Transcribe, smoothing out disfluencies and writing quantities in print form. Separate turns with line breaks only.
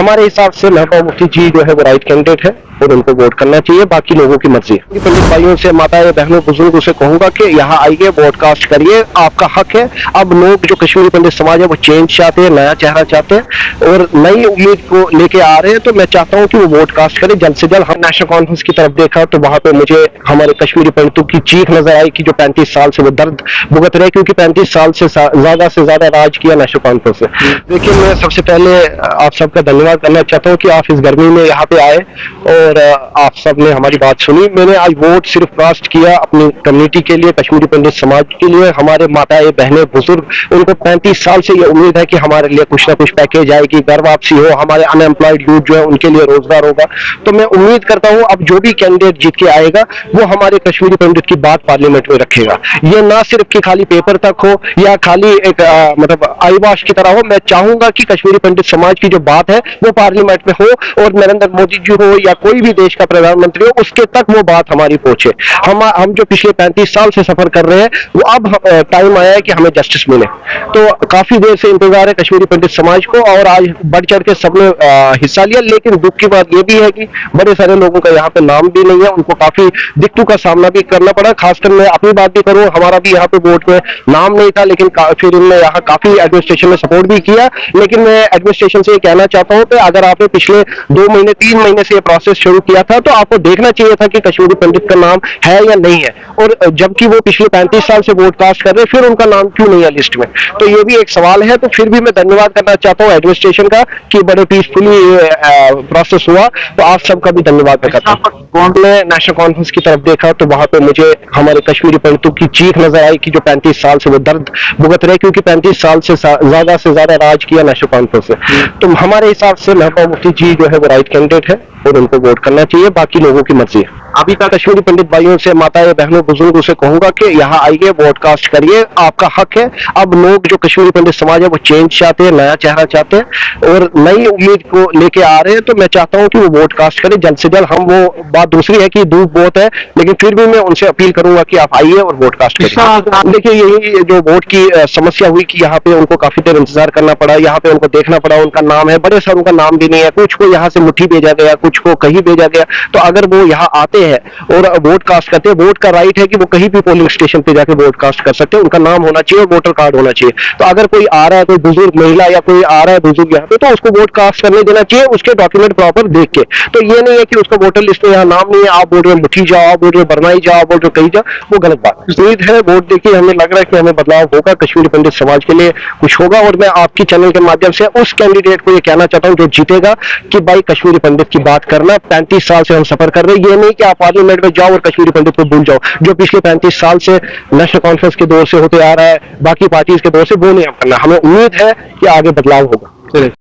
हमारे हिसाब से महबूबा मुफ्ती जी जो है वो राइट कैंडिडेट है और उनको वोट करना चाहिए, बाकी लोगों की मर्जी है। पंडित भाइयों से, माताएं बहनों बुजुर्गों से कहूंगा कि यहाँ आइए, वोटकास्ट करिए, आपका हक है। अब लोग जो कश्मीरी पंडित समाज है वो चेंज चाहते हैं, नया चेहरा चाहते हैं और नई उम्मीद को लेके आ रहे हैं। तो मैं चाहता हूँ कि वो वोटकास्ट करें जल्द से जल्द। हम नेशनल कॉन्फ्रेंस की तरफ देखा तो वहां पे मुझे हमारे कश्मीरी पंडितों की चीख नजर आई कि जो 35 साल से वो दर्द भुगत रहे, क्योंकि 35 साल से ज्यादा राज किया नेशनल कॉन्फ्रेंस ने। देखिए, मैं सबसे पहले आप सबका धन्यवाद करना चाहता हूँ कि आप इस गर्मी में यहाँ पे आए और आप सब ने हमारी बात सुनी। मैंने आज वोट सिर्फ कास्ट किया अपनी कम्युनिटी के लिए, कश्मीरी पंडित समाज के लिए। हमारे माताएं बहनें बुजुर्ग, उनको 35 साल से ये उम्मीद है कि हमारे लिए कुछ ना कुछ पैकेज आएगी, घर वापसी हो, हमारे अनएम्प्लॉयड यूथ जो है उनके लिए रोजगार होगा। तो मैं उम्मीद करता हूँ अब जो भी कैंडिडेट जीत के आएगा वो हमारे कश्मीरी पंडित की बात पार्लियामेंट में रखेगा। ये ना सिर्फ कि खाली पेपर तक हो या खाली एक मतलब आईवाश की तरह हो। मैं चाहूंगा कि कश्मीरी पंडित समाज की जो बात है वो पार्लियामेंट में हो और नरेंद्र मोदी जी हो या कोई भी देश का प्रधानमंत्री हो, उसके तक वो बात हमारी पहुंचे। हम जो पिछले 35 साल से सफर कर रहे हैं वो अब टाइम आया है कि हमें जस्टिस मिले। तो काफी देर से इंतजार है कश्मीरी पंडित समाज को और आज बढ़ चढ़ के सबने हिस्सा लिया। लेकिन दुख की बात यह भी है कि बड़े सारे लोगों का यहाँ पे नाम भी नहीं है, उनको काफी दिक्कतों का सामना भी करना पड़ा। खासकर मैं अपनी बात भी करूं, हमारा भी यहाँ पे वोट में नाम नहीं था, लेकिन फिर इनने यहाँ काफी एडमिनिस्ट्रेशन में सपोर्ट भी किया। लेकिन मैं एडमिनिस्ट्रेशन से ये कहना चाहता हूँ कि अगर आपने पिछले 2 महीने 3 महीने से ये प्रोसेस शुरू किया था तो आपको देखना चाहिए था कि कश्मीरी पंडित का नाम है या नहीं है, और जबकि वो पिछले 35 साल से वोट कास्ट कर रहे हैं, फिर उनका नाम क्यों नहीं है लिस्ट में। तो ये भी एक सवाल है। तो फिर भी मैं धन्यवाद करना चाहता हूँ एडमिनिस्ट्रेशन का कि बड़े पीसफुली प्रोसेस हुआ। तो आप सबका भी धन्यवाद करता हूँ। मैं नेशनल कॉन्फ्रेंस की तरफ देखा तो वहां पे मुझे हमारे कश्मीरी पंडितों की चीख नजर आई कि जो 35 साल से वो दर्द भुगत रहे, क्योंकि 35 साल से ज्यादा राज किया नेशनल कॉन्फ्रेंस ने। तो हमारे हिसाब से महबूबा मुफ्ती जी जो है वो राइट कैंडिडेट है और उनको वोट करना चाहिए, बाकी लोगों की मर्जी है। अभी तक कश्मीरी पंडित भाइयों से, माताएं बहनों बुजुर्गों से कहूंगा कि यहाँ आइए, वोटकास्ट करिए, आपका हक है। अब लोग जो कश्मीरी पंडित समाज है वो चेंज चाहते हैं, नया चेहरा चाहते हैं और नई उम्मीद को लेके आ रहे हैं। तो मैं चाहता हूँ कि वो वोटकास्ट करें जल्द से जल्द। हम वो बात दूसरी है कि धूप बहुत है, लेकिन फिर भी मैं उनसे अपील करूंगा कि आप आइए और वोटकास्ट करें। देखिए, यही जो वोट की समस्या हुई कि यहाँ पे उनको काफी देर इंतजार करना पड़ा, यहाँ पे उनको देखना पड़ा, उनका नाम है, बड़े सारों का नाम भी नहीं है, कुछ को यहाँ से मुट्ठी भेजा गया, कुछ को कहीं भेजा गया। तो अगर वो यहाँ आते हैं और वोट कास्ट करते हैं, वोट का राइट है कि वो कहीं भी पोलिंग स्टेशन पे जाके वोट कास्ट कर सकते हैं, उनका नाम होना चाहिए और वोटर कार्ड होना चाहिए। तो अगर कोई आ रहा है, कोई बुजुर्ग महिला या कोई आ रहा है बुजुर्ग यहाँ पे, तो उसको वोट कास्ट करने देना चाहिए, उसके डॉक्यूमेंट प्रॉपर देख के। तो ये नहीं है कि उसका वोटर लिस्ट में यहाँ नाम नहीं है, आप बोल रहे हो मुट्ठी जाओ, आप बोल रहे हो बरनाई जाओ, आप बोल रहे हो कहीं जाओ, वो गलत बात। उम्मीद है वोट देखिए, हमें लग रहा है कि हमें बदलाव होगा, कश्मीरी पंडित समाज के लिए कुछ होगा। और मैं आपकी चैनल के माध्यम से उस कैंडिडेट को ये कहना चाहता हूँ जो जीतेगा कि भाई कश्मीरी पंडित की बात करना। 35 साल से हम सफर कर रहे हैं, ये नहीं कि आप पार्लियामेंट में जाओ और कश्मीरी पंडित को भूल जाओ। जो पिछले 35 साल से नेशनल कॉन्फ्रेंस के दौर से होते आ रहा है, बाकी पार्टीज के दौर से, वो नहीं हम करना। हमें उम्मीद है कि आगे बदलाव होगा।